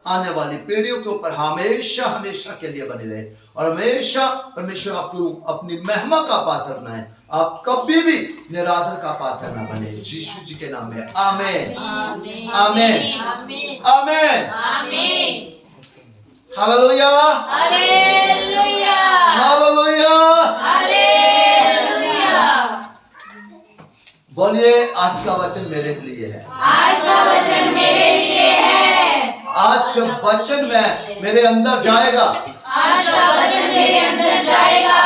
आने वाली पीढ़ियों के ऊपर हमेशा हमेशा के लिए बनी रहे और हमेशा परमेश्वर आपको अपनी महिमा का पात्र बनाए। आप कभी भी निरादर का पात्र ना बने, यीशु जी के नाम में आमीन आमीन आमीन आमीन। Hallelujah hallelujah hallelujah hallelujah. बोलिए आज का वचन मेरे लिए है, आज का वचन मेरे लिए है। आज वचन में मेरे अंदर जाएगा, आज का वचन मेरे अंदर जाएगा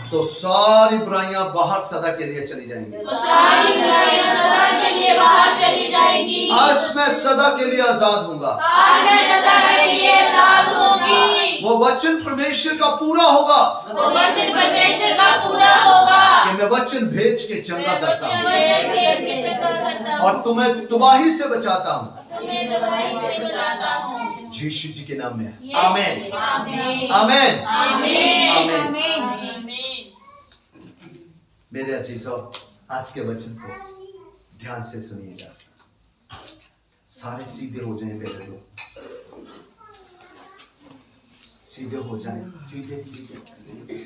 तो सारी बुराइयां बाहर सदा के लिए चली जाएंगी, तो सारी बुराइयां सदा के लिए बाहर चली जाएंगी। आज मैं सदा के लिए आजाद हूँगा, आज मैं सदा के लिए आजाद होंगी। वो वचन परमेश्वर का पूरा होगा, वो वचन परमेश्वर का पूरा होगा कि मैं वचन भेज के चंगा करता हूँ भेज के चंगा करता हूँ और तुम्हें तबाही से बचाता हूँ, तुम्हें तबाही से बचाता हूँ। यीशु जी के नाम में आमीन आमीन आमीन आमीन आमीन। आमीन। मेरे अजीजों, आज के वचन को ध्यान से सुनिएगा, सारे सीधे हो जाएं, पहले तो सीधे हो जाएं, सीधे सीधे सीधे।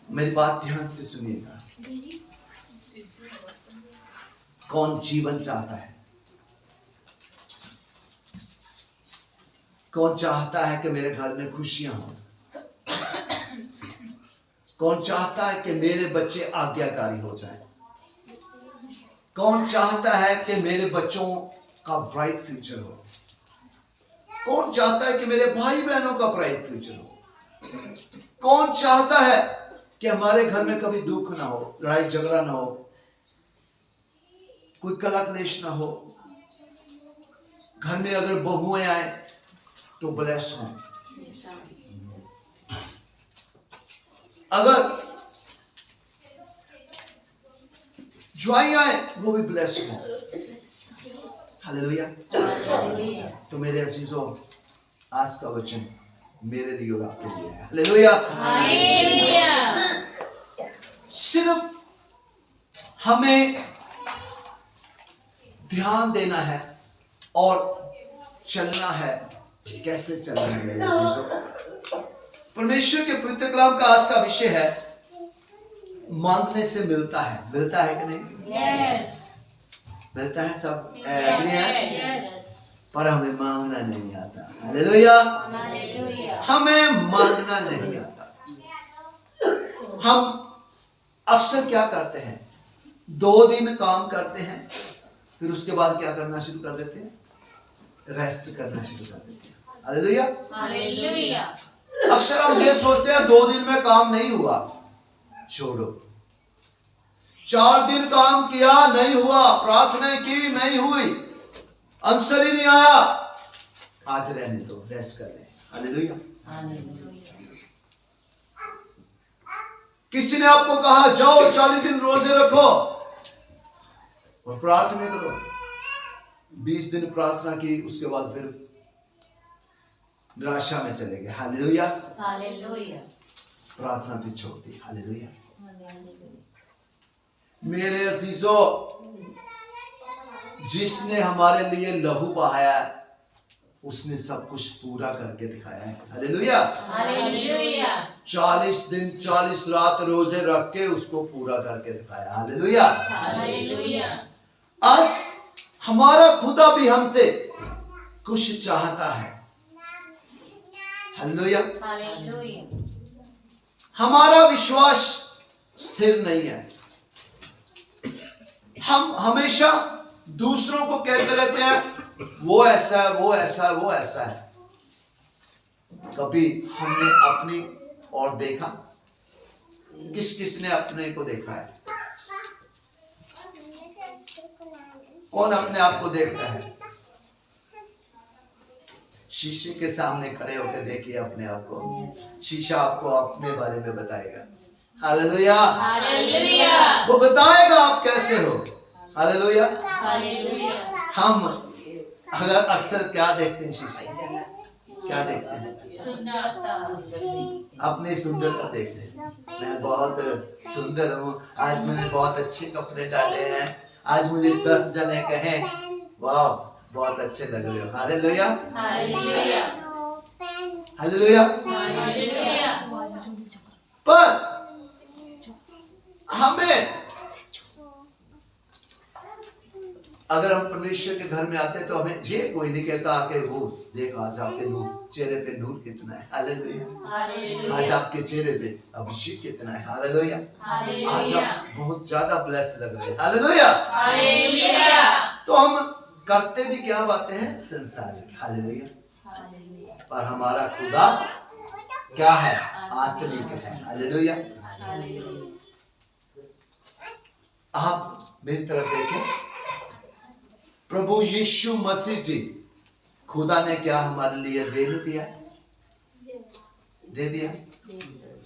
मेरी बात ध्यान से सुनिएगा। कौन जीवन चाहता है? कौन चाहता है कि मेरे घर में खुशियां हो? कौन चाहता है कि मेरे बच्चे आज्ञाकारी हो जाएं? कौन चाहता है कि मेरे बच्चों का ब्राइट फ्यूचर हो? कौन चाहता है कि मेरे भाई बहनों का ब्राइट फ्यूचर हो? कौन चाहता है कि हमारे घर में कभी दुख ना हो, लड़ाई झगड़ा ना हो, कोई कलह क्लेश ना हो, घर में अगर बहुएं आए तो ब्लेस हो, अगर ज्वाई आए वो भी ब्लेस हो। हालेलुया। तो मेरे अजीजों, आज का वचन मेरे लिए और आपके लिए है। हालेलुया। सिर्फ हमें ध्यान देना है और चलना है। कैसे चलना है मेरे अजीजों? परमेश्वर के पवित्र कलाम का आज का विषय है, मांगने से मिलता है। मिलता है कि नहीं? Yes. मिलता है, सब एग्री है? पर हमें मांगना नहीं आता। हालेलुया। हमें मांगना नहीं आता। हम अक्सर क्या करते हैं, 2 दिन काम करते हैं, फिर उसके बाद क्या करना शुरू कर देते हैं? रेस्ट करना शुरू कर देते हैं। हालेलुया। हालेलुया। अक्सर हम ये सोचते हैं 2 दिन में काम नहीं हुआ, छोड़ो। 4 दिन काम किया, नहीं हुआ, प्रार्थना की, नहीं हुई, आंसर ही नहीं आया, आज रहने दो, रेस्ट कर ले। हालेलुया। किसी ने आपको कहा जाओ 40 दिन रोजे रखो और प्रार्थना करो, 20 दिन प्रार्थना की, उसके बाद फिर निराशा में चले गए। हालेलुया। हालेलुया। प्रार्थना फिर छोड़ दी। हालेलुया। मेरे अजीजों, जिसने हमारे लिए लहू बहाया उसने सब कुछ पूरा करके दिखाया है। हालेलुया। हालेलुया। 40 दिन 40 रात रोजे रख के उसको पूरा करके दिखाया। हालेलुया। हालेलुया। आज हमारा खुदा भी हमसे कुछ चाहता है। हालेलुया। हालेलुया। हमारा विश्वास स्थिर नहीं है। हम हमेशा दूसरों को कहते रहते हैं वो ऐसा है, वो ऐसा है, वो ऐसा है। कभी हमने अपनी ओर देखा? किस किस ने अपने को देखा है? कौन अपने आप को देखता है? शीशे के सामने खड़े होकर देखिए अपने आप को, शीशा आपको अपने बारे में बताएगा। हालेलुया। हालेलुया। वो बताएगा आप कैसे हो। हालेलुया। हालेलुया। हम अगर अक्सर क्या देखते हैं शीशे में? क्या देखते हैं? सुंदरता। अपनी सुंदरता देखते हैं। मैं बहुत सुंदर हूँ, आज मैंने बहुत अच्छे कपड़े डाले हैं, आज मुझे 10 जने कहें वाह बहुत अच्छे लग रहे हो, हालेलुया हालेलुया हालेलुया। हालेलुया। पर हमें अगर हम परमेश्वर के घर में आते तो हमें ये कोई नहीं कहता आके वो देख आज आपके नूर चेहरे पे नूर कितना है, हालेलुया। आज आपके चेहरे पे अभिषेक कितना है, हालेलुया। आज आप बहुत ज्यादा ब्लेस लग रहे हैं, हालेलुया। तो हम करते भी क्या बातें हैं संसारिक, हालेलुया। पर हमारा खुदा क्या है, आत्मिक है, हालेलुया। आप मेरी तरफ देखें, प्रभु यीशु मसीह जी खुदा ने क्या हमारे लिए दे दिया, दे दिया,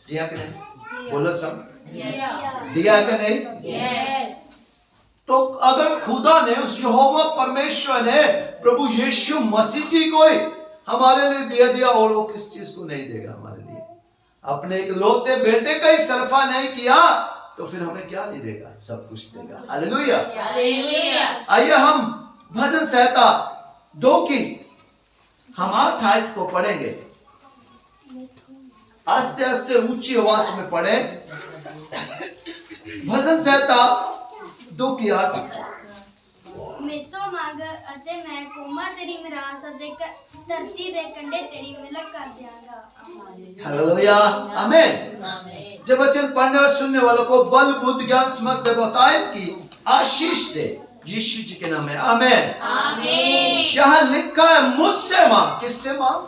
दिया कि नहीं, बोलो सब, दिया कि नहीं। तो अगर खुदा ने, उस यहोवा परमेश्वर ने प्रभु यीशु मसीह जी को ही हमारे लिए दे दिया, और वो किस चीज को नहीं देगा हमारे लिए, अपने एक लौते बेटे का ही सरफा नहीं किया तो फिर हमें क्या नहीं देगा, सब कुछ देगा, हालेलुया। आइए हम भजन संहिता 2 की हम 8 आयत को पढ़ेंगे, आस्ते आस्ते ऊंची आवाज में पढ़े। भजन संहिता 2 की 8। मेतो मंग अते मैं कोमा तेरी मिरास अते धरती दे कंडे तेरी मिलक कर दियांगा, हालेलुया, आमीन। जब वचन पढ़ने और सुनने वालों को बल बुद्धि ज्ञान समझ देवतायत की आशीष दे, यीशु जी के नाम में आमीन आमीन। यहाँ लिखा है मुझसे मांग, किससे मांग,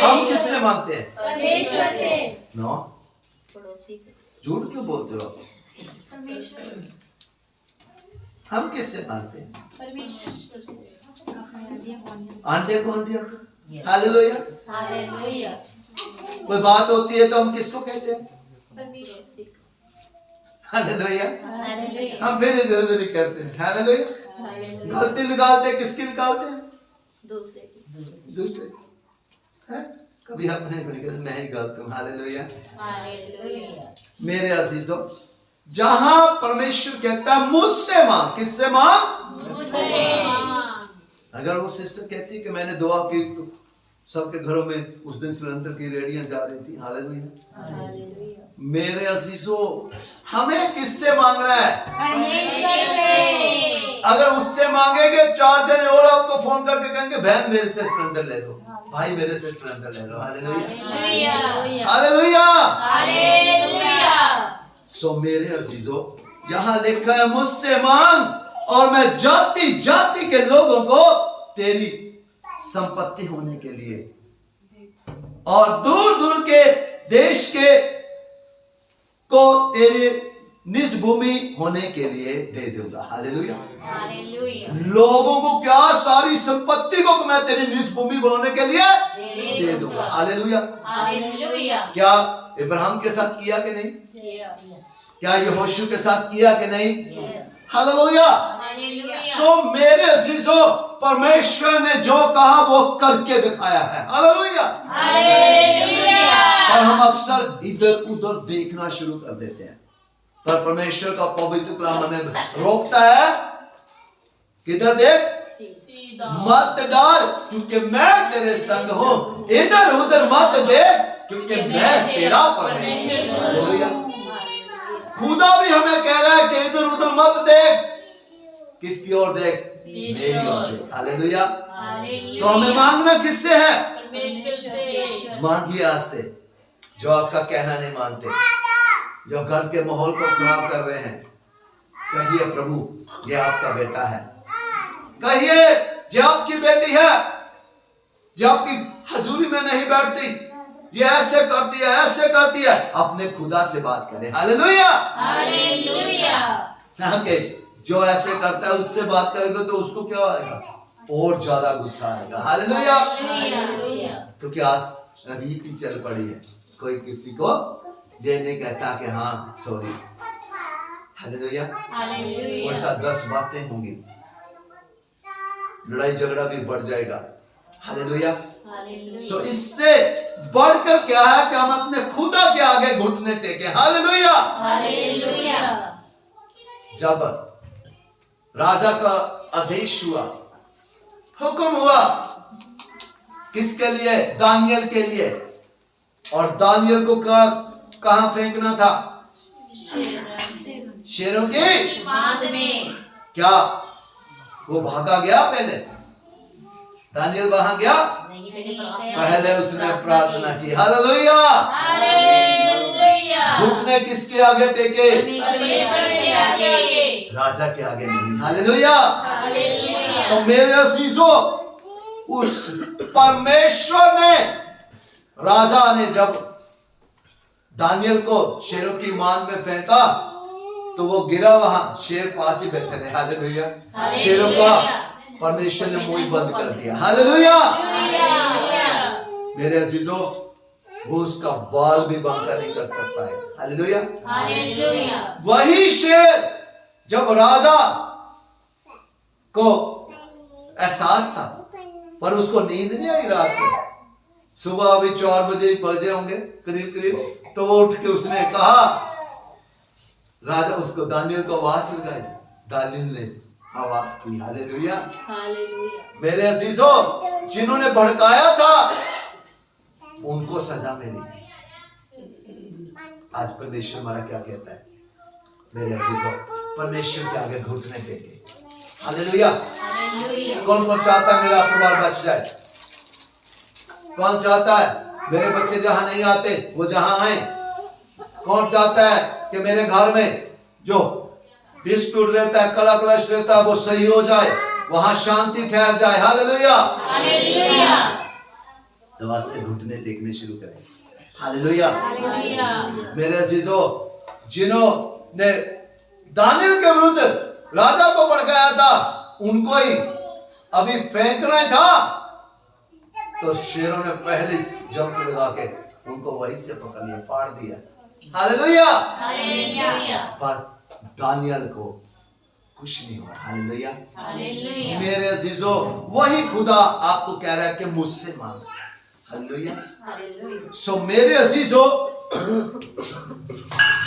हम किससे मांगते हैं, परमेश्वर से, नो, पड़ोसी से, झूठ क्यों बोलते हो, परमेश्वर, हम किससे मांगते हैं, परमेश्वर से, आंटे कौन दिया, हालेलुया। हालेलुया। कोई बात होती है तो हम किसको कहते हैं, परमेश्वर से, हालेलुया। हालेलुया। हम फिर इधर उधर ही करते हैं, हालेलुया। गलती निकालते हैं, किसकी निकालते हैं, दूसरे की, दूसरे हैं? कभी अपने को नहीं कहते मैं ही गलत हूं, हालेलुया। हालेलुया। मेरे अजीजों, जहां परमेश्वर कहता है मुझसे मांग, किससे मांग, मुझसे मांग। अगर वो सिस्टर कहती है कि मैंने दुआ की तो सबके घरों में उस दिन सिलेंडर की रेडियां जा रही थी, हालेलुया। हालेलुया। मेरे अजीजों, हमें किससे मांगना है, परमेश्वर से। अगर उससे मांगेंगे 4 जने और आपको फोन करके कहेंगे बहन मेरे से सिलेंडर ले लो, भाई मेरे से सिलेंडर ले लो, हालेलुया हालेलुया हालेलुया। सो मेरे अजीजों, यहाँ लिखा है मुझसे मांग और मैं जाति जाति के लोगों को तेरी संपत्ति होने के लिए और दूर दूर के देश के को तेरी निज भूमि होने के लिए दे दूंगा, हालेलुया। हालेलुया। लोगों को क्या, सारी संपत्ति को मैं तेरी निज भूमि बनाने के लिए दे दूंगा, हालेलुया। हालेलुया। क्या इब्राहिम के साथ किया कि नहीं, क्या यहोशू के साथ किया कि नहीं, हालेलुया। हालेलुया। सो मेरे अजीजों, परमेश्वर ने जो कहा वो करके दिखाया है, हालेलुया। हालेलुया। पर हम अक्सर इधर उधर देखना शुरू कर देते हैं, पर परमेश्वर का पवित्र कलाम हमें रोकता है, किधर देख, मत डर क्योंकि मैं तेरे संग हूं, इधर उधर मत देख क्योंकि मैं तेरा परमेश्वर हूं, हालेलुया। खुदा भी हमें कह रहा है कि इधर उधर मत देख, किसकी ओर देख, मेरी ओर देख, हालेलुया। तो हमें मांगना किससे है, परमेश्वर से। मांगिए आज से, जो आपका कहना नहीं मानते, जो घर के माहौल को खराब कर रहे हैं, कहिए प्रभु ये आपका बेटा है, कहिए ये आपकी बेटी है, ये आपकी हजूरी में नहीं बैठती, ये ऐसे करती है, ऐसे करती है, अपने खुदा से बात करें, हालेलुया हालेलुया। ना कि जो ऐसे करता है उससे बात करेंगे तो उसको क्या आएगा, और ज्यादा गुस्सा आएगा, हालेलुया। हालेलुया। क्योंकि आज रीति चल पड़ी है, कोई किसी को ये नहीं कहता कि हाँ सॉरी, हालेलुया। हालेलुया। उल्टा 10 बातें होंगी, लड़ाई झगड़ा भी बढ़ जाएगा, हालेलुया। सो इससे बढ़कर क्या है कि हम अपने खुदा के आगे घुटने टेके, हालेलुया। हालेलुया। जब राजा का आदेश हुआ, हुक्म हुआ, किसके लिए? दानियल के लिए। और दानियल को कहां फेंकना था? शेरों के फांद में। क्या वो भागा गया? पहले दानियल वहां गया, नहीं, पहले उसने प्रार्थना की। हालेलुया। हालेलुया। घुटने किसके आगे टेके? परमेश्वर के आगे। राजा के आगे नहीं। हालेलुया। हालेलुया। तो मेरे अजीजों, उस परमेश्वर ने, राजा ने जब दानियल को शेरों की मान में फेंका तो वो गिरा, वहां शेर पास ही बैठे थे। हालेलुया। शेरों का परमेश्वर ने मुंह बंद कर दिया। हालेलुया। मेरे अजीजों, वो उसका बाल भी बांका नहीं कर सकता है। हालेलुया। हालेलुया। वही शेर जब राजा को एहसास था, पर उसको नींद नहीं आई रात में, सुबह अभी 4 बजे बजे होंगे करीब करीब, तो वो उठ के उसने कहा, राजा उसको दानियल को आवाज लगाई, दानियल ने आवाज दी। हालेलुया। हालेलुया। मेरे अजीजों, जिन्होंने भड़काया था उनको सजा मिली। आज परमेश्वर हमारा क्या कहता है? मेरे अजीजों, परमेश्वर के आगे घुटने टेके। हालेलुया। कौन कौन चाहता है मेरा परिवार बच जाए? कौन चाहता है मेरे बच्चे जहां नहीं आते वो जहां आए? कौन चाहता है कि मेरे घर में जो डिस्प्यूट रहता है, कला क्लेश रहता है, वो सही हो जाए, वहां शांति ठहर जाए? हालेलुया। हालेलुया। दवा से घुटने टेकने शुरू करें। हालेलुया। हालेलुया। मेरे अजीजों, जिन्होंने दानियल के विरुद्ध राजा को भड़काया था, उनको ही अभी फेंकना था, तो शेरों ने पहले जंप लगा के उनको वहीं से पकड़ लिया, फाड़ दिया। हालेलुया। हालेलुया। पर दानियल को कुछ नहीं हुआ। हालेलुया। हालेलुया। मेरे अजीजों, वही खुदा आपको कह रहा है कि मुझसे मांग। हालेलुया। हालेलुया। सो मेरे अजीजों,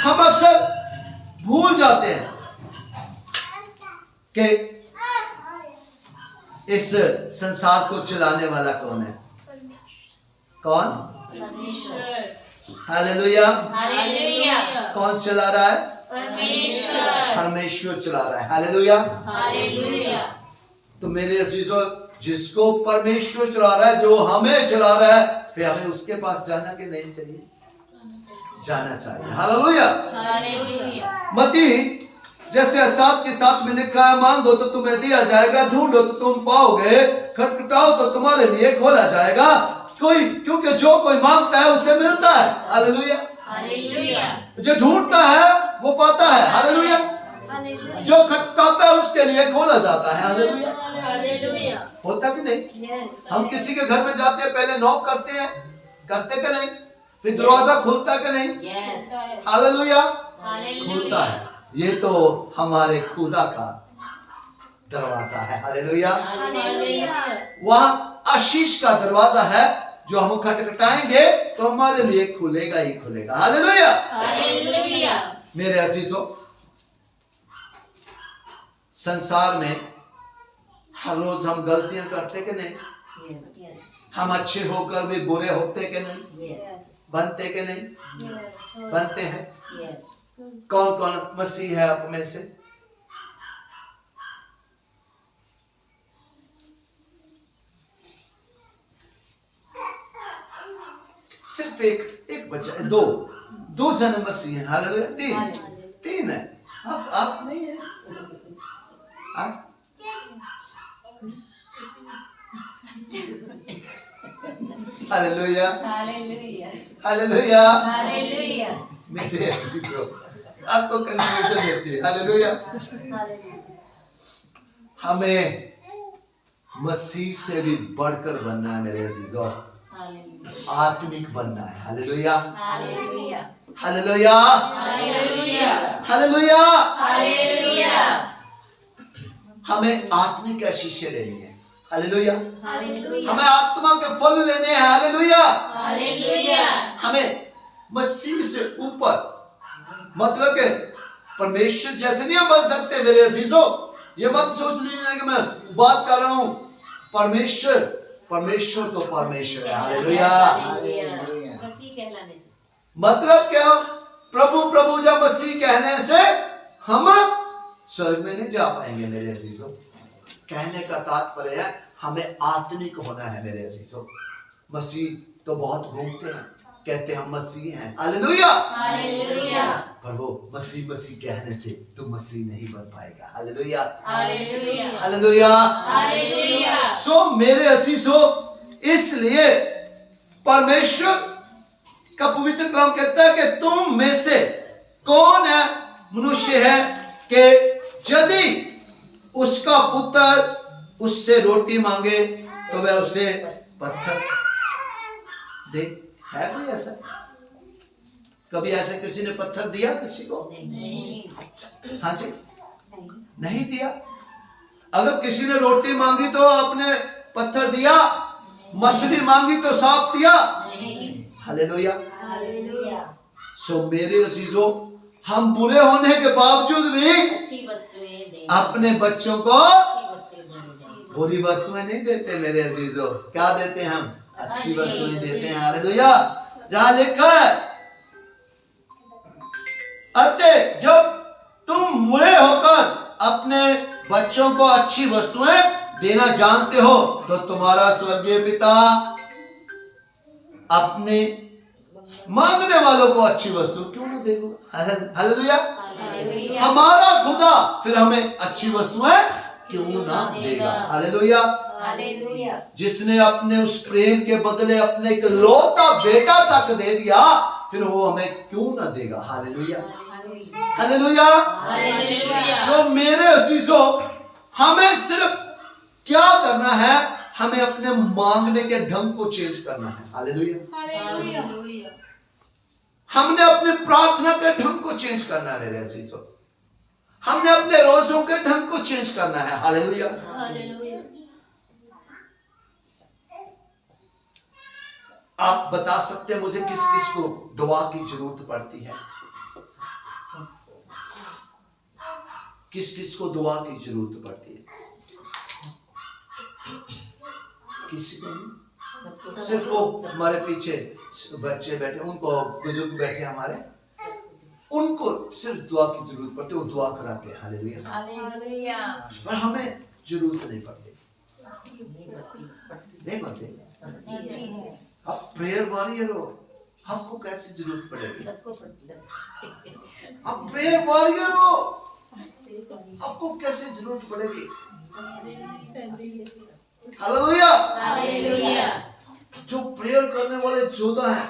हम अक्सर भूल जाते हैं कि इस संसार को चलाने वाला कौन है? कौन? परमेश्वर। हालेलुया। हालेलुया। कौन चला रहा है? परमेश्वर। परमेश्वर चला रहा है। हालेलुया। हालेलुया। तो मेरे अजीजों, जिसको परमेश्वर चला रहा है, जो हमें चला रहा है, फिर हमें उसके पास जाना कि नहीं चाहिए? जाना चाहिए। हालेलुया। हालेलुया। मती जैसे 7 के 7 में लिखा है, मांगो तो तुम्हें दिया जाएगा, ढूंढो तो तुम पाओगे, खटखटाओ तो तुम्हारे लिए खोला जाएगा। क्योंकि जो कोई मांगता है उसे मिलता है। हालेलुया। हालेलुया। जो ढूंढता है वो पाता है। हालेलुया। जो खटखटाता है उसके लिए खोला जाता है। हालेलुया। हालेलुया। होता कि नहीं? यस। हम किसी के घर में जाते हैं, पहले नॉक करते हैं, करते कि नहीं? फिर दरवाजा खुलता कि नहीं? यस। हालेलुया। हालेलुया। खुलता है। ये तो हमारे खुदा का दरवाजा है। हालेलुया। हालेलुया। वहां आशीष का दरवाजा है, जो हम खटखटाएंगे तो हमारे लिए खुलेगा ही खुलेगा। हालेलुया। हालेलुया। मेरे अजीजों, संसार में हर रोज हम गलतियां करते कि नहीं? यस। हम अच्छे होकर भी बुरे होते कि नहीं? यस। बनते कि नहीं? बनते हैं। यस। कौन कौन मसीह है आप में से? सिर्फ एक बच्चा, दो जन मसीह हैं। हालेलुया। तीन है। आप नहीं है? आप? हालेलुया। हालेलुया। हालेलुया। हालेलुया। मेरे अजीजों, आपको कंफ्यूजन रहती है। हालेलुया। हमें मसीह से भी बढ़कर बनना है मेरे अजीजों, आत्मिक बनना है। Hallelujah. Hallelujah. Hallelujah. Hallelujah. Hallelujah. Hallelujah. हमें आत्मिक आशीषें लेनी है। हालेलुया। हालेलुया। हमें आत्मा के फल लेने हैं। हालेलुया। हालेलुया। हमें मसीह से ऊपर, मतलब कि परमेश्वर जैसे नहीं हम बन सकते मेरे अजीजों, ये मत सोच लीजिए कि मैं बात कर रहा हूं। परमेश्वर तो परमेश्वर है। हालेलुया। मसीह कहलाने से मतलब क्या? प्रभु जब मसीह कहने से हम स्वर्ग में नहीं जा पाएंगे मेरे अजीजों। कहने का तात्पर्य है हमें आत्मिक होना है मेरे अजीजों। मसीह तो बहुत घूमते हैं, कहते हम मसीह हैं। हालेलुया। हालेलुया। पर वो मसीह कहने से तू मसीह नहीं बन पाएगा। हालेलुया। हालेलुया। हालेलुया। हालेलुया। सो मेरे अजीजों, इसलिए परमेश्वर का पवित्र कलाम कहता है कि तुम में से कौन है मनुष्य है कि यदि उसका पुत्र उससे रोटी मांगे तो वह उसे पत्थर दे। है कोई ऐसा? कभी ऐसे किसी ने पत्थर दिया किसी को? हाँ जी, नहीं दिया। अगर किसी ने रोटी मांगी तो आपने पत्थर दिया, मछली मांगी तो सांप दिया। हालेलुया। सो मेरे अजीजों, हम बुरे होने के बावजूद भी अच्छी वस्तुएं अपने बच्चों को दें। बुरी वस्तुएं नहीं देते मेरे अजीजों। क्या देते हैं हम? अच्छी वस्तुएं देते हैं। हालेलुया। जहां लिखा है, अतः जब तुम बुरे होकर अपने बच्चों को अच्छी वस्तुएं देना जानते हो तो तुम्हारा स्वर्गीय पिता अपने मांगने वालों को अच्छी वस्तु क्यों ना देगा। हालेलुया। हमारा खुदा फिर हमें अच्छी वस्तुएं क्यों ना देगा। हालेलुया। हालेलुया। जिसने अपने उस प्रेम के बदले अपने एक लौता बेटा तक दे दिया, फिर वो हमें क्यों ना देगा। हालेलुया। हालेलुया। सो मेरे अजीजों, हमें सिर्फ क्या करना है? हमें अपने मांगने के ढंग को चेंज करना है। हालेलुया। हमने अपने प्रार्थना के ढंग को चेंज करना है मेरे अजीजों। हमने अपने रोजों के ढंग को चेंज करना है। हालेलुया। आप बता सकते हैं मुझे किस किस को दुआ की जरूरत पड़ती है? किस किस को दुआ की जरूरत पड़ती है? किसी को नहीं। सिर्फ वो हमारे पीछे बच्चे बैठे, उनको बुजुर्ग बैठे हमारे, उनको सिर्फ दुआ की जरूरत पड़ती है, वो दुआ कराते हैं। हालेलुया। पर हमें जरूरत नहीं पड़ती। नहीं पड़ती। आप प्रेयर वॉरियर हो, आपको कैसे जरूरत पड़ेगी? आप प्रेयर वॉरियर हो, आपको कैसे जरूरत पड़ेगी? हालेलुया। जो प्रेयर करने वाले योद्धा हैं,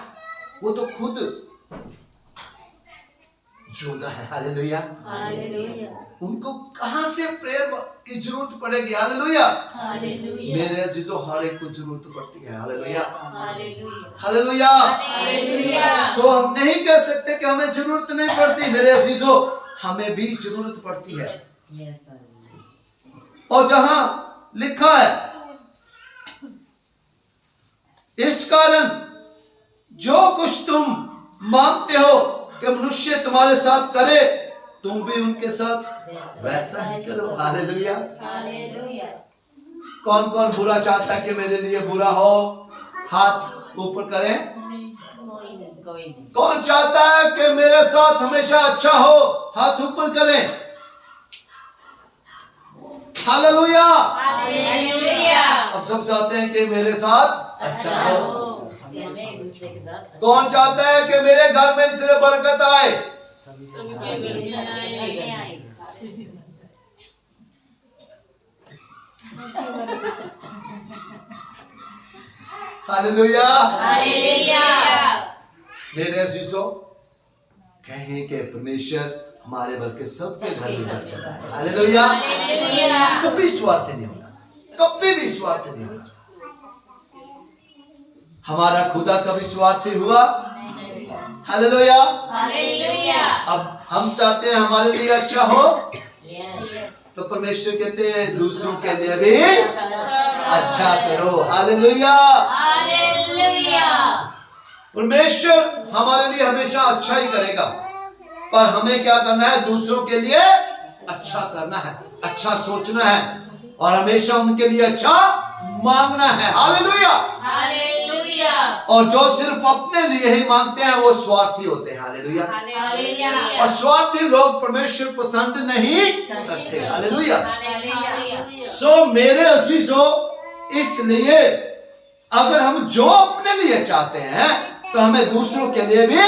वो तो खुद योद्धा है। हालेलुया। उनको कहां से प्रेयर की जरूरत पड़ेगी? हालेलुया। मेरे अजीजों, हर एक को जरूरत पड़ती है। हालेलुया। हालेलुया। सो हम नहीं कह सकते कि हमें जरूरत नहीं पड़ती। मेरे अजीजों, हमें भी जरूरत पड़ती है। और जहां लिखा है, इस कारण जो कुछ तुम मांगते हो कि मनुष्य तुम्हारे साथ करे, तुम भी उनके साथ वैसा ही करो। हालेलुया। कौन कौन बुरा चाहता है कि मेरे लिए बुरा हो? हाथ ऊपर करें। कौन चाहता है कि मेरे साथ हमेशा अच्छा हो? हाथ ऊपर करें। हालेलुया। अब सब चाहते हैं कि मेरे साथ अच्छा हो। कौन चाहता है कि मेरे घर में सिर्फ बरकत आए? हालेलुया। मेरे अजीजों, कहें कि परमेश्वर हमारे बल्कि सबके घर में बरकत आए। हालेलुया। कभी स्वार्थ नहीं होना, कभी भी स्वार्थ नहीं होना। हमारा खुदा कभी स्वार्थी हुआ? हालेलुया। अब हम चाहते हैं हमारे लिए अच्छा हो, तो परमेश्वर कहते हैं दूसरों के लिए भी अच्छा करो। हालेलुया। परमेश्वर हमारे लिए हमेशा अच्छा ही करेगा, पर हमें क्या करना है? दूसरों के लिए अच्छा करना है। अच्छा सोचना है और हमेशा उनके लिए अच्छा मांगना है। हालेलुया। हालेलुया। और जो सिर्फ अपने लिए ही मांगते हैं वो स्वार्थी होते हैं। हालेलुया। हालेलुया। और स्वार्थी लोग परमेश्वर पसंद नहीं करते। हालेलुया। हालेलुया। सो मेरे अजीजों, इसलिए अगर हम जो अपने लिए चाहते हैं तो हमें दूसरों के लिए भी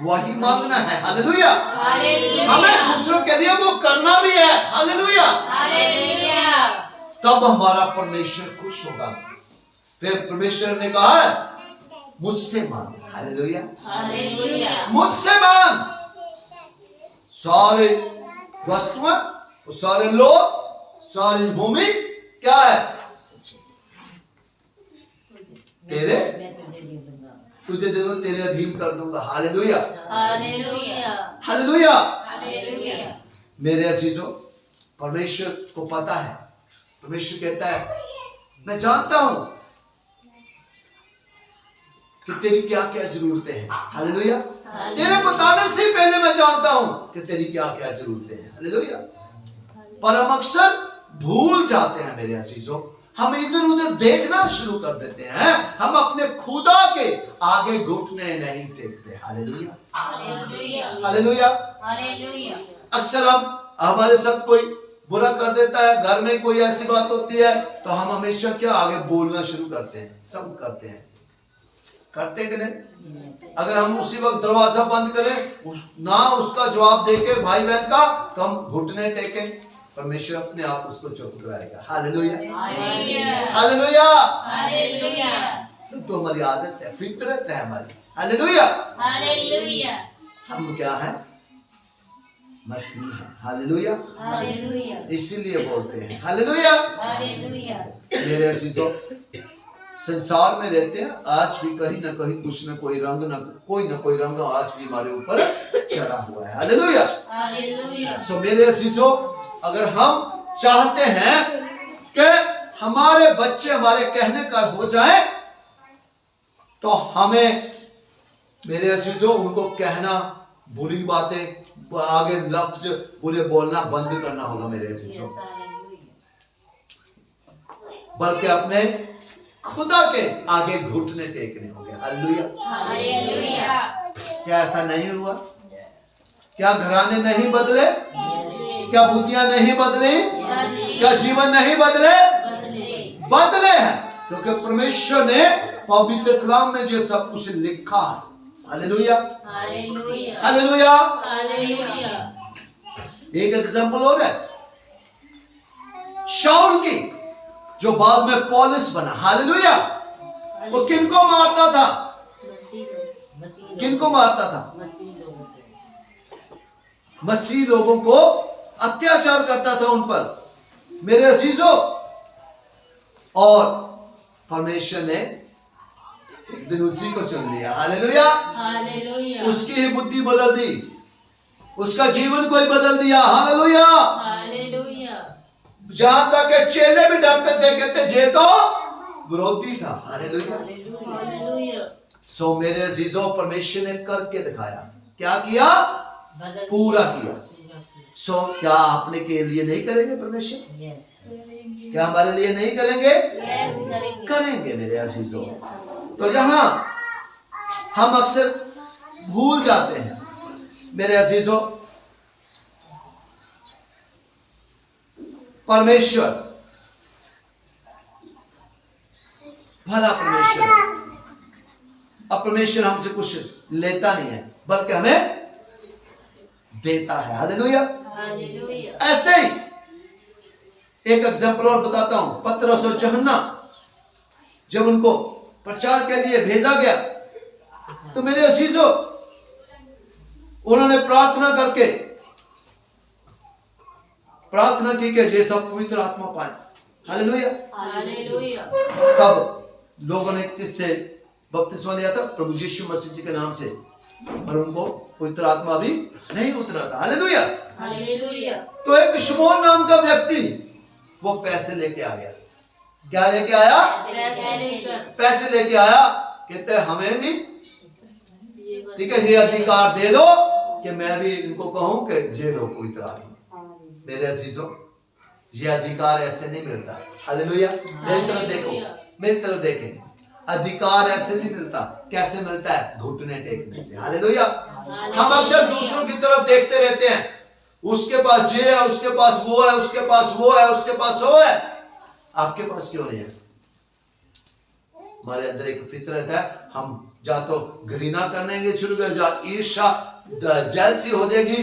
वही मांगना है। हालेलुया। हालेलुया। हमें दूसरों के लिए वो करना भी है। हालेलुया। हालेलुया। तब हमारा परमेश्वर खुश होगा। फिर परमेश्वर ने कहा मुझसे मांग। हालेलुया। हालेलुया। मुझसे मांग। सारे वस्तुएं, सारे लोग, सारी भूमि क्या है तेरे, तुझे दे दो, तेरे अधीन कर दूंगा। हालेलुया। हालेलुया। हालेलुया। हालेलुया। मेरे अजीजों, परमेश्वर को पता है, परमेश्वर कहता है मैं जानता हूं कि तेरी क्या क्या जरूरतें हैं। हालेलुया। तेरे बताने से पहले मैं जानता हूं कि तेरी क्या क्या जरूरतें हैं। हालेलुया। पर हम अक्सर भूल जाते हैं मेरे अजीजों, हम इधर उधर देखना शुरू कर देते हैं, हम अपने खुदा के आगे घुटने नहीं टेकते। हालेलुया। हालेलुया। हालेलुया। हालेलुया। अक्सर हमारे साथ कोई बुरा कर देता है, घर में कोई ऐसी बात होती है तो हम हमेशा क्या आगे बोलना शुरू करते हैं। सब करते हैं, करते कि नहीं? अगर हम उसी वक्त दरवाजा बंद करें ना उसका जवाब देके भाई बहन का, तो हम घुटने टेकें, परमेश्वर अपने आप उसको चुप कराएगा। हालेलुया। हालेलुया। हालेलुया। तो हमारी आदत है, फितरत है हमारी। हालेलुया। हालेलुया। हम क्या है? मसीह है। हालेलुया। हालेलुया। इसीलिए बोलते हैं हालेलुया। हालेलुया। मेरे अजीजों, संसार में रहते हैं, आज भी कहीं ना कहीं कुछ न कोई रंग, न कोई रंग आज भी हमारे ऊपर चढ़ा हुआ है। हालेलुया। हालेलुया। सो मेरे अजीजों, अगर हम चाहते हैं कि हमारे बच्चे हमारे कहने का हो जाए, तो हमें मेरे अजीजों उनको कहना, बुरी बातें, आगे लफ्ज बुरे बोलना बंद करना होगा मेरे अजीजों, बल्कि अपने खुदा के आगे घुटने टेकने होंगे। हालेलुया। हालेलुया। क्या ऐसा नहीं हुआ? क्या घराने नहीं बदले? क्या बुद्धियां नहीं बदली? क्या जीवन नहीं बदले? बदले हैं, क्योंकि परमेश्वर ने पवित्र कलाम में जो सब कुछ लिखा है। हालेलुया। हालेलुया। हालेलुया। हालेलुया। एक एग्जांपल और है शाऊल की, जो बाद में पौलुस बना। हालेलुया। वो किनको मारता था? किनको मारता था? मसीह लोगों को अत्याचार करता था उन पर मेरे अजीजों, और परमेश्वर ने एक दिन उसी को चुन लिया। हालेलुया। हालेलुया। उसकी ही बुद्धि बदल दी, उसका जीवन को ही बदल दिया। हालेलुया। हालेलुया। जहां तक के चेले भी डरते थे, कहते जे तो विरोधी था। हालेलुया। हालेलुया। सो मेरे अजीजों, परमेश्वर ने करके दिखाया। क्या किया? पूरा किया। सो क्या आपने के लिए नहीं करेंगे परमेश्वर? क्या हमारे लिए नहीं करेंगे? करेंगे मेरे अजीजों। तो यहां हम अक्सर भूल जाते हैं मेरे अजीजों, परमेश्वर भला परमेश्वर है। अब परमेश्वर हमसे कुछ लेता नहीं है, बल्कि हमें देता है। हालेलुया। हालेलुया। ऐसे ही एक एग्जांपल और बताता हूं। पतरस और यूहन्ना जब उनको प्रचार के लिए भेजा गया, तो मेरे अजीजों, उन्होंने प्रार्थना करके प्रार्थना की कि ये सब पवित्र आत्मा पाए। हालेलुया। हालेलुया। तब लोगों ने किससे बपतिस्मा लिया था? प्रभु यीशु मसीह जी के नाम से, और उनको पवित्र आत्मा भी नहीं उतरा था। हालेलुया। हालेलुया। तो एक शमौन नाम का व्यक्ति वो पैसे लेके आ गया। क्या लेके आया? पैसे लेके आया। कहते हैं हमें भी ठीक है ये अधिकार दे दो कि मैं भी इनको कहूं कि ये लो पवित्र आत्मा। मेरे अजीजों, ये अधिकार ऐसे नहीं मिलता। हालेलुया। मेरी तरफ देखो, मेरी तरफ देखें। अधिकार ऐसे नहीं मिलता। कैसे मिलता है? घुटने टेकने से। हालेलुया। हम अक्सर दूसरों की तरफ देखते रहते हैं, उसके पास ये है, उसके पास वो है, उसके पास वो है, उसके पास वो है, आपके पास क्यों नहीं है? हमारे अंदर एक फितरत है, हम जा तो घृणा करने के शुरू कर, जा ईर्ष्या जेलसी हो जाएगी,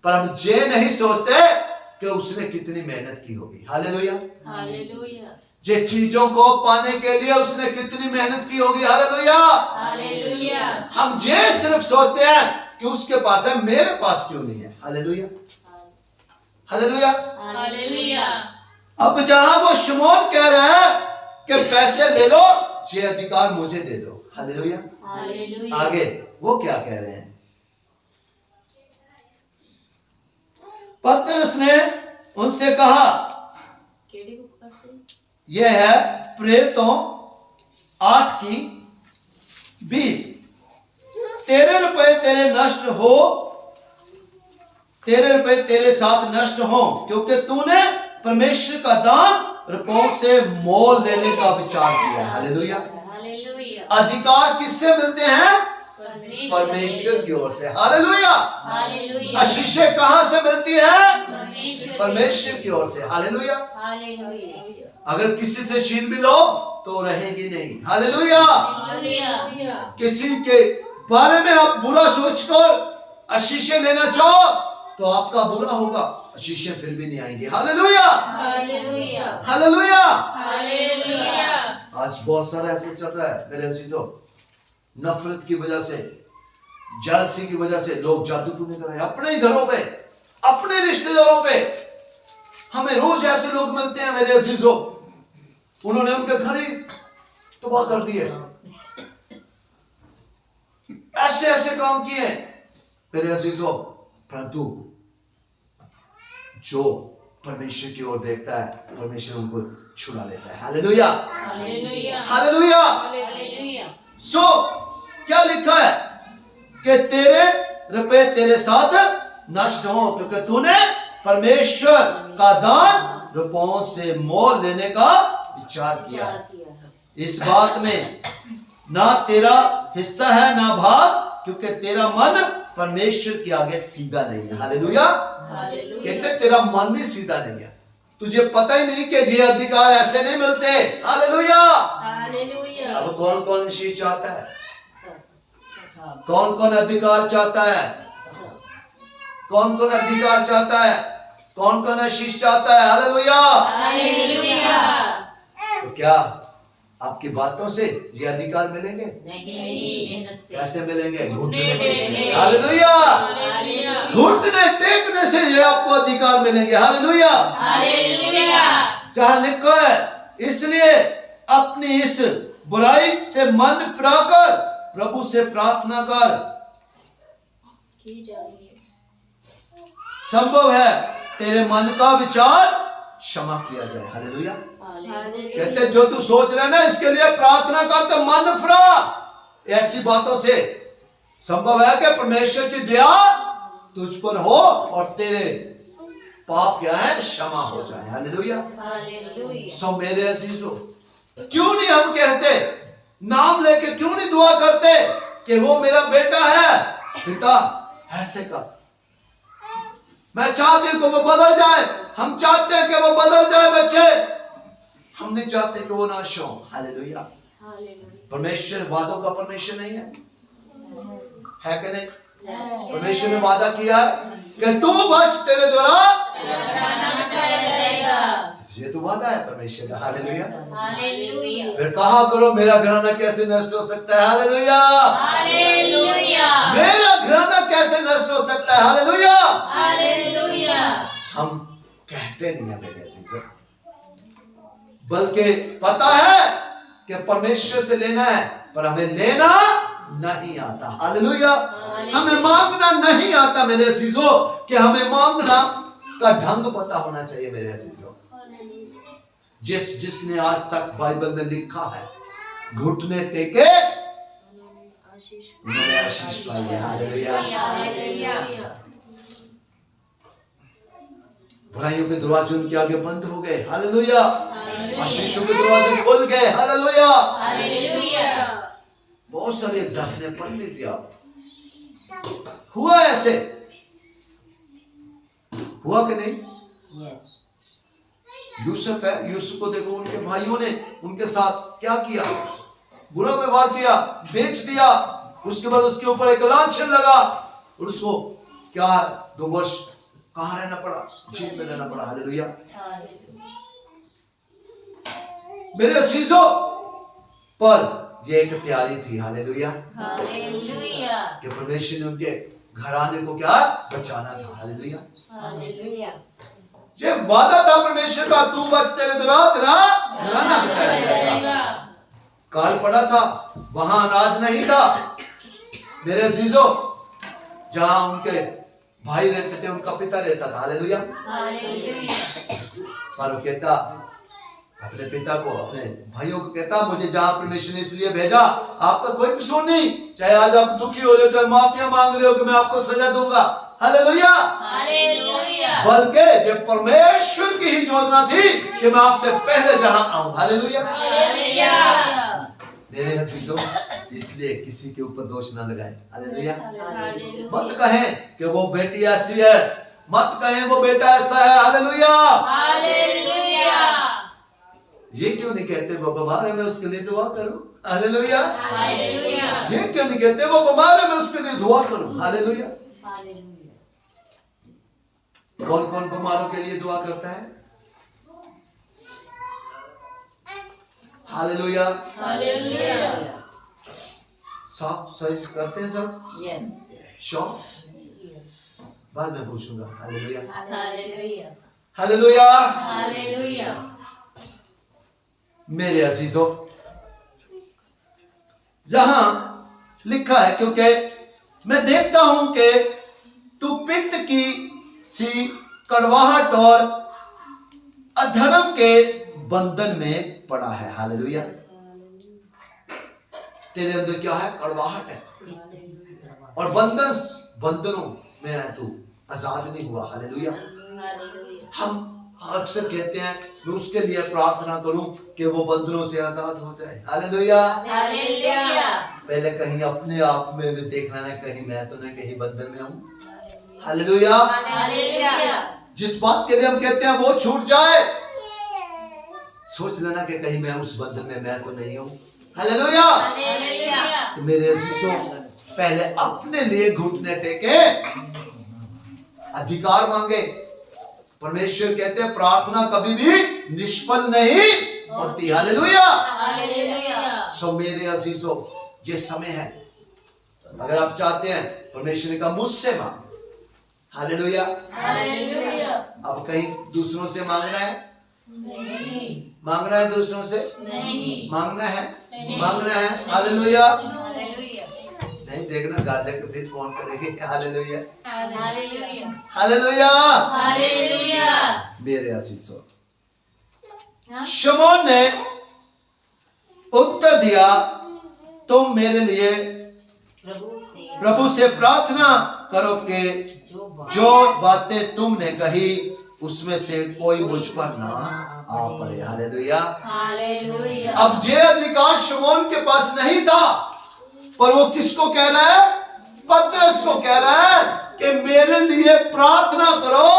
पर हम ये नहीं सोचते कि उसने कितनी मेहनत की होगी। हालेलुया। हालेलुया। जे चीजों को पाने के लिए उसने कितनी मेहनत की होगी। हालेलुया। हालेलुया। हम ये सिर्फ सोचते हैं कि उसके पास है, मेरे पास क्यों नहीं है। हालेलुया। हालेलुया। हालेलुया। अब जहां वो शमौन कह रहा है कि पैसे ले लो, ये अधिकार मुझे दे दो। हालेलुया। हालेलुया। आगे वो क्या कह रहे हैं? पतरस ने उनसे कहा, यह है प्रेरितों 8:20, तेरे रुपए तेरे नष्ट हो, तेरे रुपए तेरे साथ नष्ट हो, क्योंकि तूने परमेश्वर का दान रुपयों से मोल देने का विचार किया। हालेलुया। हालेलुया। अधिकार किससे मिलते हैं? परमेश्वर की ओर से। हालेलुया। हालेलुया। आशीषें कहां से मिलती है? परमेश्वर परमेश्वर की ओर से। हालेलुया। हालेलुया। अगर किसी से छीन भी लो तो रहेगी नहीं। हालेलुया। हालेलुया। किसी के बारे में आप बुरा सोचकर आशीषें लेना चाहो तो आपका बुरा होगा, आशीषें फिर भी नहीं आएंगी। हालेलुया। हालेलुया। हालेलुया। हालेलुया। आज बहुत सारा ऐसे चल रहा है मेरे अजीजों, नफरत की वजह से, जेलसी की वजह से लोग जादू टूने कर रहे हैं अपने ही घरों पे, अपने रिश्तेदारों पे। हमें रोज ऐसे लोग मिलते हैं मेरे अजीजों, उन्होंने उनके घर ही तबाह कर दिए, ऐसे ऐसे काम किए मेरे अजीजों। परंतु जो परमेश्वर की ओर देखता है, परमेश्वर उनको छुड़ा लेता है। हालेलुया। हालेलुया। हालेलुया। हालेलुया। सो क्या लिखा है कि तेरे रुपए तेरे साथ नष्ट हो, क्योंकि तूने परमेश्वर का दान रुपयों से मोल लेने का विचार किया। इस बात में ना तेरा हिस्सा है ना भाग, क्योंकि तेरा मन परमेश्वर के आगे सीधा नहीं है। हालेलुया। कहते तेरा मन भी सीधा नहीं है, तुझे पता ही नहीं कि ये अधिकार ऐसे नहीं मिलते। हालेलुया। हालेलुया। अब कौन कौन आशीष चाहता है? कौन कौन अधिकार चाहता है? कौन कौन अधिकार चाहता है? कौन कौन आशीष चाहता है? हालेलुया। हालेलुया। तो क्या आपकी बातों से ये अधिकार मिलेंगे? नहीं, मेहनत से। कैसे मिलेंगे? घुटने घुटने टेकने से। टेकने। हालेलुया। हालेलुया। घुटने टेकने से ये आपको अधिकार मिलेंगे। हालेलुया। हालेलुया। जहां लिखा है, इसलिए अपनी इस बुराई से मन फिराकर प्रभु से प्रार्थना कर, की जाएगी। संभव है तेरे मन का विचार क्षमा किया जाए। हालेलुया। कहते जो तू सोच रहा है ना, इसके लिए प्रार्थना कर, तो मन फिरा ऐसी बातों से। संभव है कि परमेश्वर की दया तुझ पर हो और तेरे पाप क्या है? क्षमा हो जाए। हालेलुया। हालेलुया। सो मेरे अजीजों, क्यों नहीं हम कहते, नाम लेके क्यों नहीं दुआ करते कि वो मेरा बेटा है, पिता ऐसे का, मैं चाहती हूं कि वो बदल जाए। हम चाहते हैं कि वो बदल जाए बच्चे, हम नहीं चाहते कि वो नाश हो। हालेलुया। परमेश्वर वादों का परमेश्वर नहीं है कि नहीं? परमेश्वर ने वादा किया है कि तू बच, तेरे द्वारा घराना बचाया जाएगा। ये तो वादा है परमेश्वर का। हालेलुया। हालेलुया। फिर कहा करो मेरा घराना कैसे नष्ट हो सकता है? हालेलुया। हालेलुया। मेरा घराना कैसे नष्ट हो सकता है? हालेलुया। हालेलुया। हम कहते नहीं है मेरे अजीजों, बल्कि पता है कि परमेश्वर से लेना है, पर हमें लेना नहीं आता। हालेलुया। हमें मांगना नहीं आता मेरे अजीजों, कि हमें मांगना का ढंग पता होना चाहिए मेरे अजीजों। जिसने आज तक बाइबल में लिखा है, घुटने टेके उन्होंने आशीष पाई है। हालेलुया। हालेलुया। बुराइयों के दरवाजे उनके आगे बंद हो गए, हालेलुया। आशीषों के दरवाजे खुल गए, हालेलुया। बहुत सारे एग्जाम्पल पढ़ लीजिए आप। हुआ ऐसे, हुआ कि नहीं? यूसुफ है, यूसुफ को देखो उनके भाइयों ने उनके साथ क्या किया, बुरा व्यवहार किया, बेच दिया। उसके बाद उसके ऊपर एक लांछन लगा और उसको क्या 2 वर्ष कहां रहना पड़ा, जेल में रहना पड़ा, हालेलुया। मेरे अजीजों, पर ये एक तैयारी थी, हालेलुया, कि परमेश्वर ने उनके घराने को क्या बचाना था, हालेलुया। ये वादा था परमेश्वर का, तू बच, तेरे द्वारा तेरा घराना बचाया जाएगा। काल पड़ा था, वहां अनाज नहीं था मेरे अजीजों, जहां उनके भाई रहते थे, उनका पिता रहता था, हालेलुया। पर वो कहता अपने पिता को, अपने भाइयों को कहता, मुझे जहां परमेश्वर ने इसलिए भेजा, आपका कोई कसूर नहीं, चाहे आज आप दुखी हो रहे हो, चाहे माफिया मांग रहे हो कि मैं आपको सजा दूंगा, हालेलुया। बल्कि ये परमेश्वर की ही योजना थी कि मैं आपसे पहले जहां आऊं, हालेलुया। मेरे अजीजों, इसलिए किसी के ऊपर दोष ना लगाएं, हालेलुया। मत कहें कि वो बेटी ऐसी है, मत कहें वो बेटा ऐसा है, हालेलुया। ये क्यों नहीं कहते वो बीमार है मैं उसके लिए दुआ करूं, हालेलुया। ये क्यों नहीं कहते वो बीमार है मैं उसके लिए दुआ करूं, हालेलुया। कौन कौन बीमारों के लिए दुआ करता है, हालेलुया। सब सही करते हैं सब, शौक बाद में पूछूंगा, हालेलुया, हालेलुया। मेरे अजीजों, जहां लिखा है, क्योंकि मैं देखता हूं कि तू पित्त की सी कड़वाहट और अधर्म के बंधन में पड़ा है, हालेलुया। तेरे अंदर क्या है, कड़वाहट है, और बंधनों में है, तू आजाद नहीं हुआ, हालेलुया। हम अक्सर कहते हैं मैं उसके लिए प्रार्थना करूं कि वो बंधनों से आजाद हो जाए, हालेलुया। पहले कहीं अपने आप में भी देख लेना, कहीं मैं तो नहीं कहीं बंधन में हूं, हालेलुया। जिस बात के लिए हम कहते हैं वो छूट जाए, सोच लेना कि कहीं मैं उस बंधन में मैं तो नहीं हूं, हालेलुया। तो मेरे अजीजों, पहले अपने लिए घुटने टेके, अधिकार मांगे। परमेश्वर कहते हैं प्रार्थना कभी भी निष्फल नहीं होती, हालेलुया। सो मेरे अजीजों, ये समय है, अगर आप चाहते हैं, परमेश्वर ने कहा मुझसे मांग, हालेलुया। अब कहीं दूसरों से मांगना है, मांगना है दूसरों से, मांगना है, हालेलुया। नहीं देखना, घर जाके फिर फोन करेंगे, हालेलुया, हालेलुया। मेरे अजीजों, शमौन ने उत्तर दिया, तुम मेरे लिए प्रभु से प्रार्थना करो कि जो बातें तुमने कही उसमें से कोई मुझ पर ना आ पड़े, हालेलुया। अब ये अधिकार शमौन के पास नहीं था, पर वो किसको कह रहा है, पतरस को कह रहा है कि मेरे लिए प्रार्थना करो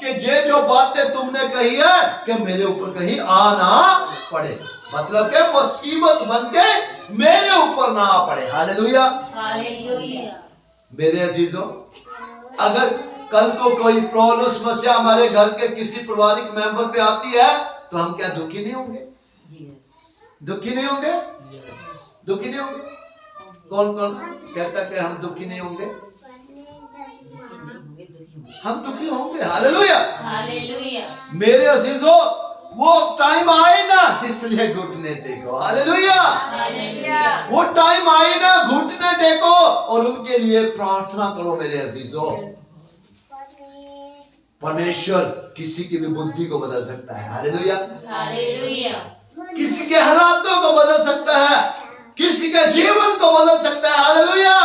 कि ये जो बातें तुमने कही है कि मेरे ऊपर कहीं आना पड़े, मतलब कि मुसीबत बन के मेरे ऊपर ना आ पड़े, हालेलुया। मेरे अजीजों, अगर कल को कोई प्रॉब्लम समस्या हमारे घर के किसी पारिवारिक मेंबर पे आती है, तो हम क्या दुखी नहीं होंगे, दुखी नहीं होंगे, दुखी नहीं होंगे? कौन कौन कहता कि हम दुखी नहीं होंगे? हम दुखी होंगे, हालेलुया। मेरे अजीजों, वो टाइम आए ना, इसलिए घुटने टेको, हालेलुया। वो टाइम आए ना, घुटने टेको और उनके लिए प्रार्थना करो। मेरे अजीजों, परमेश्वर किसी की भी बुद्धि को बदल सकता है, हालेलुया। किसी के हालातों को बदल सकता है, किसी के जीवन को बदल सकता है, हालेलुया।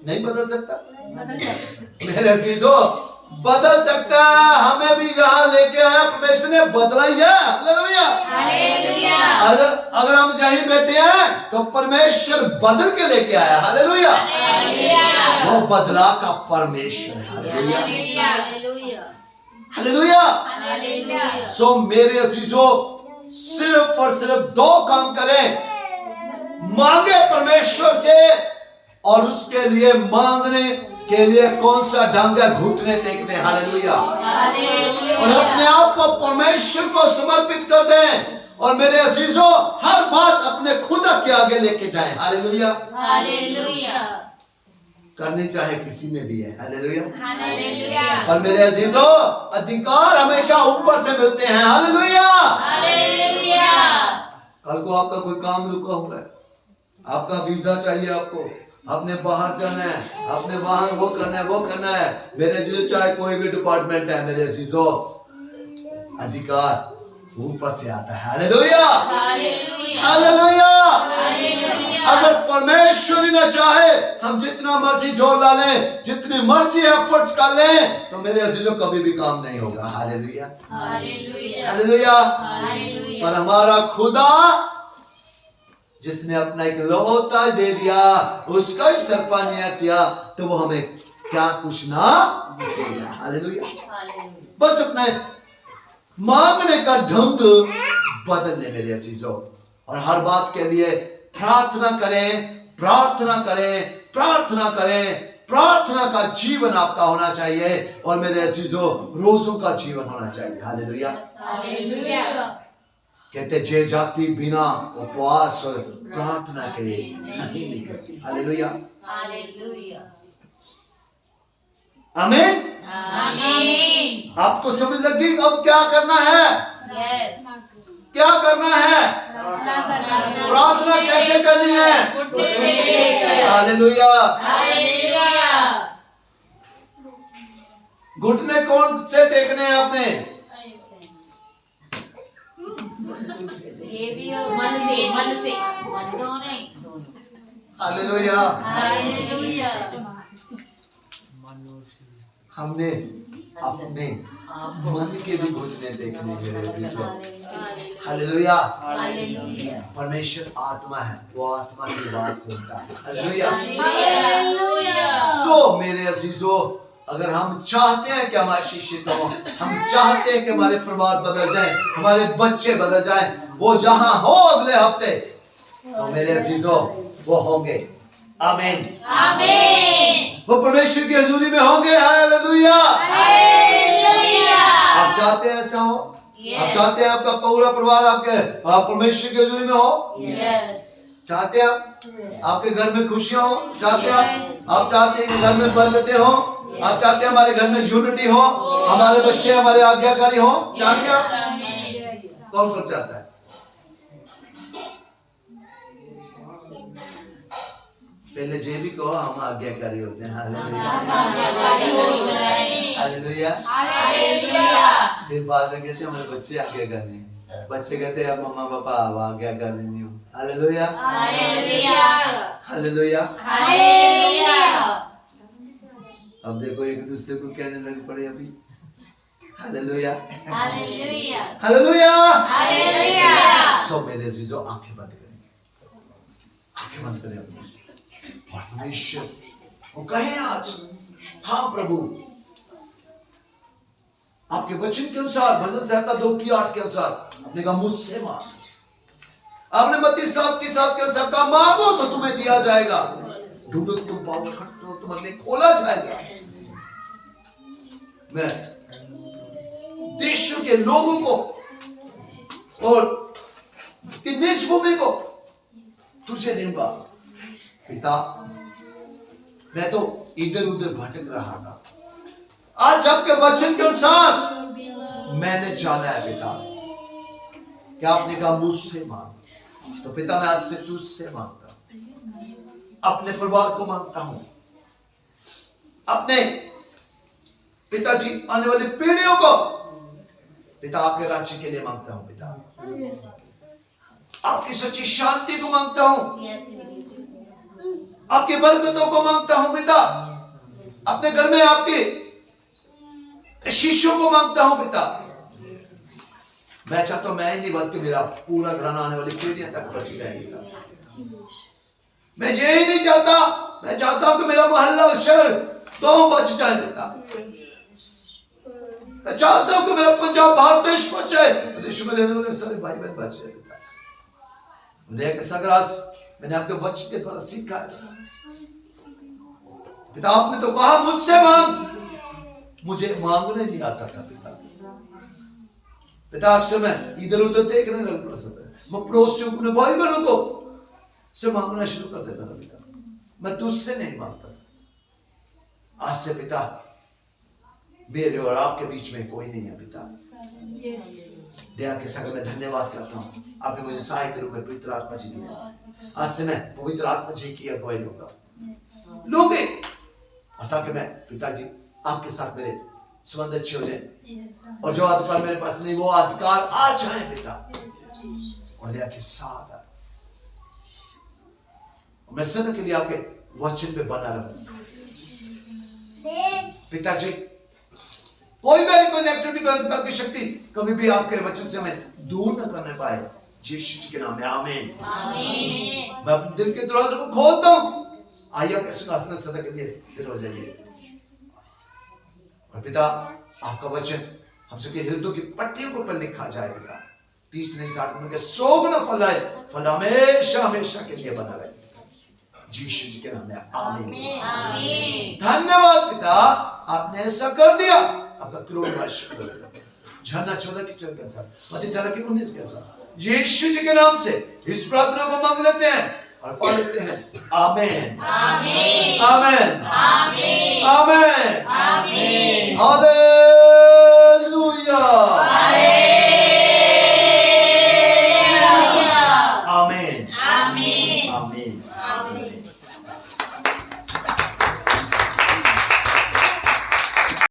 नहीं बदल सकता? मेरे अजीजों, बदल सकता है। हमें भी यहाँ लेके आया, परमेश्वर ने बदला ही है। हालेलुया। हालेलुया। अगर हम यहीं बैठे हैं तो परमेश्वर बदल के लेके आया। हालेलुया। वो बदला का परमेश्वर है। हालेलुया। हालेलुया। हालेलुया। सो मेरे अजीजों, सिर्फ और सिर्फ दो काम करें, मांगे परमेश्वर से, और उसके लिए मांगने के लिए कौन सा ढंग है? घुटने टेकने। हालेलुया। और अपने आप को परमेश्वर को समर्पित कर दें, और मेरे अजीजों हर बात अपने खुदा के आगे लेके जाएं। हालेलुया। हालेलुया। करनी चाहे किसी में भी है। हालेलुया। हालेलुया। और मेरे अजीजों, अधिकार हमेशा ऊपर से मिलते हैं। हालेलुया। हालेलुया। कल को आपका कोई काम रुका हुआ है, आपका वीजा चाहिए, आपको आपने बाहर जाना है, आपने वहां वो करना है, मेरे अजीजों चाहे कोई भी डिपार्टमेंट है, मेरे अजीजों अधिकार ऊपर से आता है। हालेलुया। हालेलुया। अगर परमेश्वर ही न चाहे, हम जितना मर्जी जोर डालें, जितनी मर्जी एफर्ट्स कर लें, तो मेरे अजीजों कभी भी काम नहीं होगा। हालेलुया। हालेलुया। पर हमारा खुदा जिसने अपना एक लौता दे दिया, उसका ही सरफानिया किया, तो वो हमें क्या कुछ ना देगा। हालेलुया। बस अपने मांगने का ढंग बदल ले मेरे अजीजों, और हर बात के लिए प्रार्थना करें, प्रार्थना करें, प्रार्थना करें। प्रार्थना का जीवन आपका होना चाहिए, और मेरे अजीजों रोजों का जीवन होना चाहिए। हालेलुया। कहते जे जाति बिना उपवास और प्रार्थना के नहीं निकलती। हालेलुया। आमीन। आपको समझ लगी अब क्या करना है? क्या करना है? प्रार्थना कैसे करनी है? हालेलुया। घुटने कौन से टेकने हैं आपने? मन से दोनों नहीं। हालेलुया। हमने अपने मन के भी घुटने देखने मेरे अजीजों। हालेलुया। परमेश्वर आत्मा है, वो आत्मा की बात सुनता है। हालेलुया। सो मेरे अजीजों, अगर हम चाहते हैं कि हम आशीषित हो, हम चाहते हैं कि हमारे परिवार बदल जाए, हमारे बच्चे बदल जाए, वो जहां हो अगले हफ्ते, तो मेरे अजीजों वो होंगे। आमीन। वो परमेश्वर की हजूरी में होंगे। हालेलुया। आप चाहते हैं ऐसा हो? आप चाहते हैं आपका पूरा परिवार आपके परमेश्वर की हजूरी में हो? चाहते हैं आपके घर में खुशियां हो? चाहते हैं आप चाहते हैं कि घर में बरकतें हो? आप चाहते हैं हमारे घर में यूनिटी हो, हमारे बच्चे हमारे आज्ञाकारी हो? चाहते हैं आप? कौन कौन चाहता है? पहले जे भी कहो हम आज्ञाकारी होते हैं। हालेलुया। फिर बाद में कहते हैं हमारे बच्चे आज्ञाकारी हैं, बच्चे कहते हैं मम्मा पापा अब आज्ञाकारी नहीं हो। हालेलुया। हालेलुया। अब देखो एक दूसरे को कहने लग पड़े अभी। हालेलुया। हालेलुया। सब मेरे अजीजों आंखें बंद करें, आंखें बंद करें अपनी, और परमेश्वर वो कहे आज, हाँ प्रभु आपके वचन के अनुसार, भजन संहिता 2:8 के अनुसार आपने कहा मुझसे मांग। आपने मत्ती 7:7 के अनुसार कहा मांगो तो तुम्हें दिया जाएगा, ढूंढो तो तुम पाओगे, खटखटाओ तो तुम्हारे लिए खोला जाएगा। मैं देशों के लोगों को और कि निज भूमि को तुझे दूंगा। पिता मैं तो इधर उधर भटक रहा था, आज आपके वचन के अनुसार मैंने जाना है पिता। क्या आपने कहा मुझसे मांग, तो पिता मैं आज से तुझसे मांगता हूं, अपने परिवार को मांगता हूं, अपने पिताजी आने वाली पीढ़ियों को पिता आपके राज्य के लिए मांगता हूं। पिता आपकी सच्ची शांति को मांगता हूं, आपकी बरकतों को मांगता हूं। पिता अपने घर में आपकी शिष्यों को मांगता हूं पिता, मैं चाहता हूं मैं ही नहीं बल्कि मेरा पूरा घराना आने वाली पीढ़ियां तक बची रहे पिता। मैं ये ही नहीं चाहता, मैं चाहता हूं कि मेरा मोहल्ला शहर तो बच जाए पिता। मैं चाहता हूं कि मेरा पंजाब भारत देश बच जाए, देश में रहने वाले सारे भाई बहन बच जाए पिता। मुझे कैसा ग्रास मैंने आपके वचन के द्वारा सीखा है पिता। आपने तो कहा मुझसे मांग, मुझे मांगने नहीं आता था पिता। पिता अक्सर मैं इधर उधर देखने लग पड़ता है, मैं पड़ोसियों को भाई बहनों को से मांगना शुरू कर देता था पिता। मैं तुझसे नहीं मांगता था। आज से पिता मेरे और आपके बीच में कोई नहीं है पिता। दया के संग मैं धन्यवाद करता हूँ, आपने मुझे सहायक रूप में पवित्र आत्मा जी दिया। आज से मैं पवित्र आत्मा जी की अगुवाई लूंगा और ताकि मैं पिताजी आपके साथ मेरे संबंध अच्छे हो जाए और जो अधिकार मेरे पास नहीं वो अधिकार आ जाए पिता। और दया के साथ मैं सदा के लिए आपके वचन पे बना रहूं पिताजी। कोई भी कोई नेगेटिविटी को अंधकार की शक्ति कभी भी आपके वचन से हमें दूर न करने पाए, यीशु जी के नाम में आमीन। मैं अपने दिल के दरवाजे को खोलता हूं, आइए आपके सिंहासन सदा के लिए स्थिर हो जाइए। और पिता आपका वचन हम सबके हृदयों की पट्टियों को पर लिखा जाए पिता। 30-60 के 100 गुना फल आए, फल हमेशा हमेशा के लिए बना रहे, यीशु जी के नाम में आमीन। धन्यवाद पिता, आपने ऐसा कर दिया, आपका करोड़ शुक्र। झरना 14 की 4 के अनुसार, मत्ती 13 की 19 के अनुसार यीशु जी के नाम से इस प्रार्थना को मांग लेते हैं और पढ़ लेते हैं। आमीन आमीन आमीन आमीन आमीन आमीन हालेलुया आमीन आमीन आमीन आमीन।